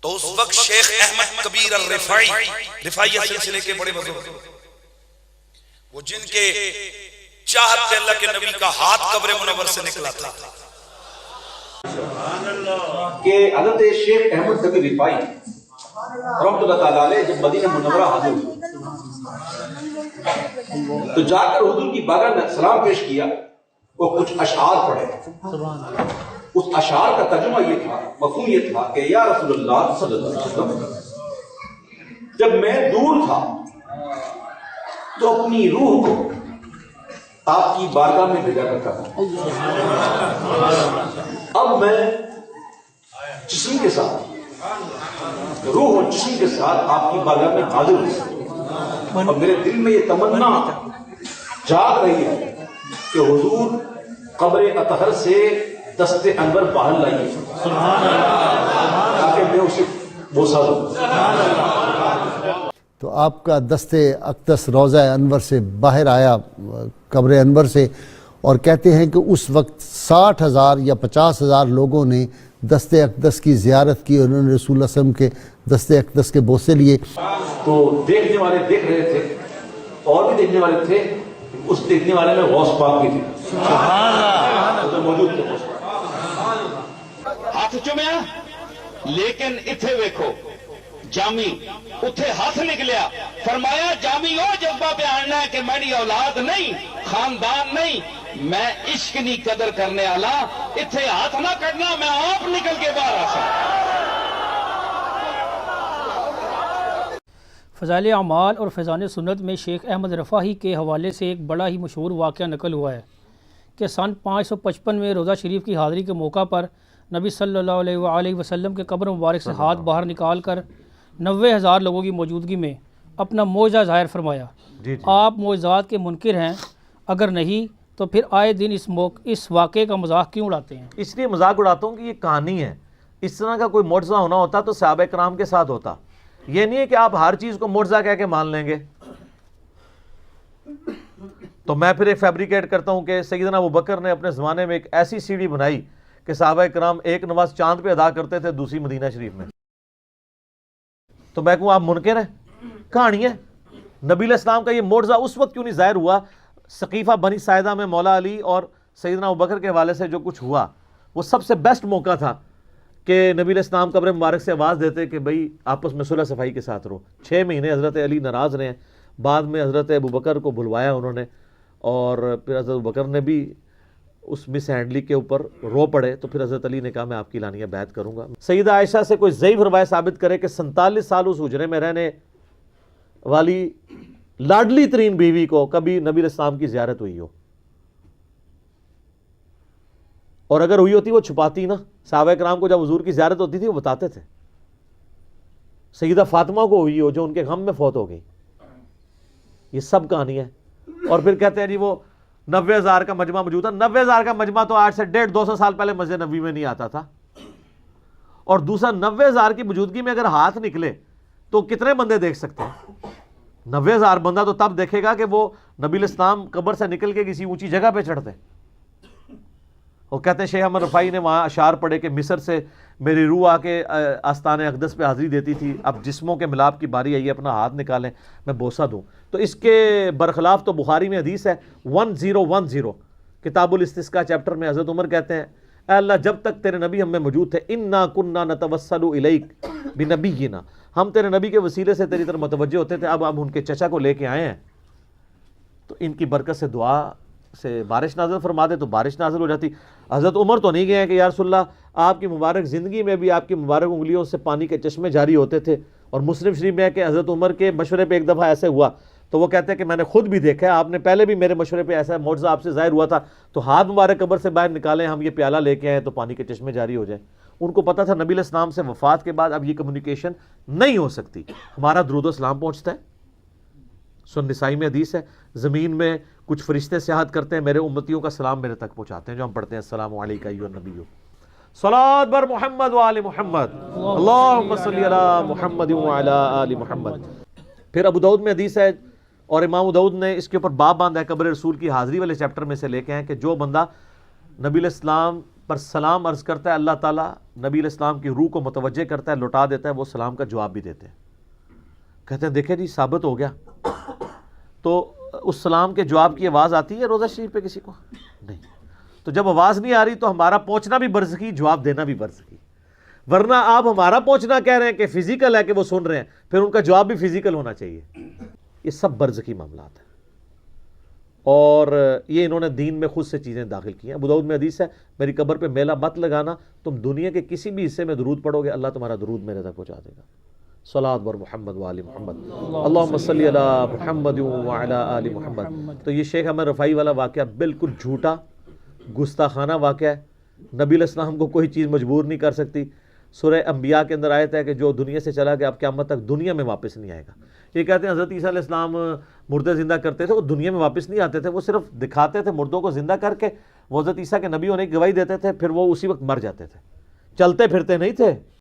تو اس وقت شیخ احمد کبیر الرفاعی، رفاعیہ سلسلے کے بڑے بزرگ، وہ جن کے چاہت سے اللہ کے نبی کا ہاتھ قبر منور سے نکلا تھا، کہ حضرت شیخ احمد کبیر رفاعی رحمۃ اللہ تعالیٰ علیہ جب مدینہ منورہ حاضر ہوئے تو جا کر حضور کی بارگاہ میں سلام پیش کیا اور کچھ اشعار پڑھے۔ اس اشعار کا ترجمہ یہ تھا، مفہوم یہ تھا کہ یا رسول اللہ صلی اللہ علیہ وسلم، جب میں دور تھا تو اپنی روح کو آپ کی بارگاہ میں بھیجا کرتا تھا، اب میں جسم کے ساتھ، روح اور جسم کے ساتھ آپ کی بارگاہ میں حاضر ہوں، اور میرے دل میں یہ تمنا جاگ رہی ہے کہ حضور قبر اطہر سے دست انور باہر لائیے تاکہ میں اسے بوسہ دوں۔ تو آپ کا دست اقدس روضہ انور سے باہر آیا، قبر انور سے، اور کہتے ہیں کہ اس وقت 60,000 یا 50,000 لوگوں نے دست اقدس کی زیارت کی، اور انہوں نے رسول اللہ صلی اللہ علیہ وسلم کے دست اقدس کے بوسے لیے۔ تو دیکھنے والے دیکھ رہے تھے، اور بھی دیکھنے والے تھے، اس دیکھنے والے میں غوث پاک بھی تھے، موجود تھے۔ ہاتھ چومیا، لیکن اتھے ویکھو جامی اتھے ہاتھ نکلیا، فرمایا جامی او جذبہ بیاننا ہے کہ میری اولاد نہیں، خاندان نہیں، میں عشق نہیں قدر کرنے والا، اتھے ہاتھ نہ کرنا، میں آپ نکل کے باہر آ سکتا۔ فضائل اعمال اور فیضان سنت میں شیخ احمد رفاعی کے حوالے سے ایک بڑا ہی مشہور واقعہ نقل ہوا ہے کہ سن 555 میں روزہ شریف کی حاضری کے موقع پر نبی صلی اللہ علیہ وآلہ وسلم کے قبر مبارک سے ہاتھ باہر نکال کر 90,000 لوگوں کی موجودگی میں اپنا معجزہ ظاہر فرمایا۔ آپ معجزات کے منکر ہیں؟ اگر نہیں تو پھر آئے دن اس واقعے کا مذاق کیوں اڑاتے ہیں؟ اس لیے مذاق اڑاتا ہوں کہ یہ کہانی ہے، اس طرح کا کوئی معجزہ ہونا ہوتا تو صحابہ کرام کے ساتھ ہوتا، یہ نہیں ہے کہ آپ ہر چیز کو معجزہ کہہ کے مان لیں گے۔ تو میں پھر ایک فیبریکیٹ کرتا ہوں کہ سیدنا ابوبکر نے اپنے زمانے میں ایک ایسی سیڑھی بنائی کہ صحابہ کرام ایک نماز چاند پہ ادا کرتے تھے، دوسری مدینہ شریف میں۔ تو میں کہوں آپ منکر ہیں؟ کہانی ہے۔ نبی علیہ السلام کا یہ معجزہ اس وقت کیوں نہیں ظاہر ہوا؟ سقیفہ بنی ساعدہ میں مولا علی اور سیدنا ابوبکر کے حوالے سے جو کچھ ہوا، وہ سب سے بیسٹ موقع تھا کہ نبی علیہ السلام قبر مبارک سے آواز دیتے کہ بھئی آپس میں صلح صفائی کے ساتھ رہو۔ 6 مہینے حضرت علی ناراض رہے ہیں، بعد میں حضرت ابوبکر کو بلوایا انہوں نے، اور پھر حضرت ابوبکر نے بھی اس مس ہینڈلی کے اوپر رو پڑے، تو پھر حضرت علی نے کہا میں آپ کی لانیہ بیعت کروں گا۔ سیدہ عائشہ سے کوئی ضعیف روایت ثابت کرے کہ 47 سال اس حجرے میں رہنے والی لاڈلی ترین بیوی کو کبھی نبی علیہ السلام کی زیارت ہوئی ہو، اور اگر ہوئی ہوتی وہ چھپاتی نا۔ صحابہ کرام کو جب حضور کی زیارت ہوتی تھی وہ بتاتے تھے۔ سیدہ فاطمہ کو ہوئی ہو جو ان کے غم میں فوت ہو گئی۔ یہ سب کہانی ہے۔ اور پھر کہتے ہیں جی وہ 90,000 کا مجمع موجود تھا۔ 90,000 کا مجمع تو آج سے 150-200 سال پہلے مسجد نبوی میں نہیں آتا تھا۔ اور دوسرا 90,000 کی موجودگی میں اگر ہاتھ نکلے تو کتنے بندے دیکھ سکتے ہیں؟ 90,000 بندہ تو تب دیکھے گا کہ وہ نبی علیہ السلام قبر سے نکل کے کسی اونچی جگہ پہ چڑھتے ہیں۔ وہ کہتے ہیں شیخ احمد رفاعی نے وہاں اشعار پڑھے کہ مصر سے میری روح آ کے آستان اقدس پہ حاضری دیتی تھی، اب جسموں کے ملاپ کی باری آئی ہے، اپنا ہاتھ نکالیں میں بوسہ دوں۔ تو اس کے برخلاف تو بخاری میں حدیث ہے 1010 کتاب الاستسقاء چیپٹر میں حضرت عمر کہتے ہیں اے اللہ جب تک تیرے نبی ہم میں موجود تھے انا کننا نتوسل الیک بنبینا، ہم تیرے نبی کے وسیلے سے تیری طرف متوجہ ہوتے تھے، اب ہم ان کے چچا کو لے کے آئے ہیں تو ان کی برکت سے دعا سے بارش نازل فرما دے تو بارش نازل ہو جاتی۔ حضرت عمر تو نہیں گئے ہیں کہ یا رسول اللہ آپ کی مبارک زندگی میں بھی آپ کی مبارک انگلیوں سے پانی کے چشمے جاری ہوتے تھے، اور مسلم شریف میں ہے کہ حضرت عمر کے مشورے پہ ایک دفعہ ایسے ہوا تو وہ کہتے ہیں کہ میں نے خود بھی دیکھا ہے، آپ نے پہلے بھی میرے مشورے پہ ایسا معجزہ آپ سے ظاہر ہوا تھا، تو ہاتھ مبارک قبر سے باہر نکالیں، ہم یہ پیالہ لے کے آئیں تو پانی کے چشمے جاری ہو جائیں۔ ان کو پتا تھا نبی علیہ السلام سے وفات کے بعد اب یہ کمیونیکیشن نہیں ہو سکتی، ہمارا درود و سلام پہنچتا ہے۔ سن نسائی میں حدیث ہے زمین میں کچھ فرشتے سیاحت کرتے ہیں، میرے امتیوں کا سلام میرے تک پہنچاتے ہیں، جو ہم پڑھتے ہیں السلام علیکہ ایھا النبی صلوات بر محمد وآل محمد اللہم صلی علی محمد وعلی آل محمد۔ پھر ابو داؤد میں حدیث ہے اور امام ابو داؤد نے اس کے اوپر باب باندھا ہے قبر رسول کی حاضری والے چیپٹر میں سے لے کے ہیں کہ جو بندہ نبی علیہ السلام پر سلام عرض کرتا ہے اللہ تعالیٰ نبی علیہ السلام کی روح کو متوجہ کرتا ہے، لوٹا دیتا ہے، وہ سلام کا جواب بھی دیتے ہیں. کہتے ہیں دیکھیں جی ثابت ہو گیا. تو اس سلام کے جواب کی آواز آتی ہے روضہ شریف پہ کسی کو؟ نہیں. تو جب آواز نہیں آ رہی تو ہمارا پہنچنا بھی برزخی، جواب دینا بھی برزخی. ورنہ آپ ہمارا پہنچنا کہہ رہے ہیں کہ فزیکل ہے کہ وہ سن رہے ہیں، پھر ان کا جواب بھی فزیکل ہونا چاہیے. یہ سب برزخی معاملات ہیں، اور یہ انہوں نے دین میں خود سے چیزیں داخل کی ہیں. ابو داؤد میں حدیث ہے میری قبر پہ میلہ مت لگانا، تم دنیا کے کسی بھی حصے میں درود پڑھو گے اللہ تمہارا درود میرے تک پہنچا دے گا. صلوات بر محمد و آل محمد، اللہم صلی علی محمد و علی آل محمد. تو یہ شیخ احمد رفاعی والا واقعہ بالکل جھوٹا گستاخانہ واقعہ ہے. نبی علیہ السلام کو کوئی چیز مجبور نہیں کر سکتی. سورہ انبیاء کے اندر آیت ہے کہ جو دنیا سے چلا گیا اب قیامت تک دنیا میں واپس نہیں آئے گا. یہ کہتے ہیں حضرت عیسیٰ علیہ السلام مردے زندہ کرتے تھے، وہ دنیا میں واپس نہیں آتے تھے، وہ صرف دکھاتے تھے مردوں کو زندہ کر کے. وہ حضرت عیسیٰ کے نبی ہونے کی گواہی دیتے تھے، پھر وہ اسی وقت مر جاتے تھے، چلتے پھرتے نہیں تھے.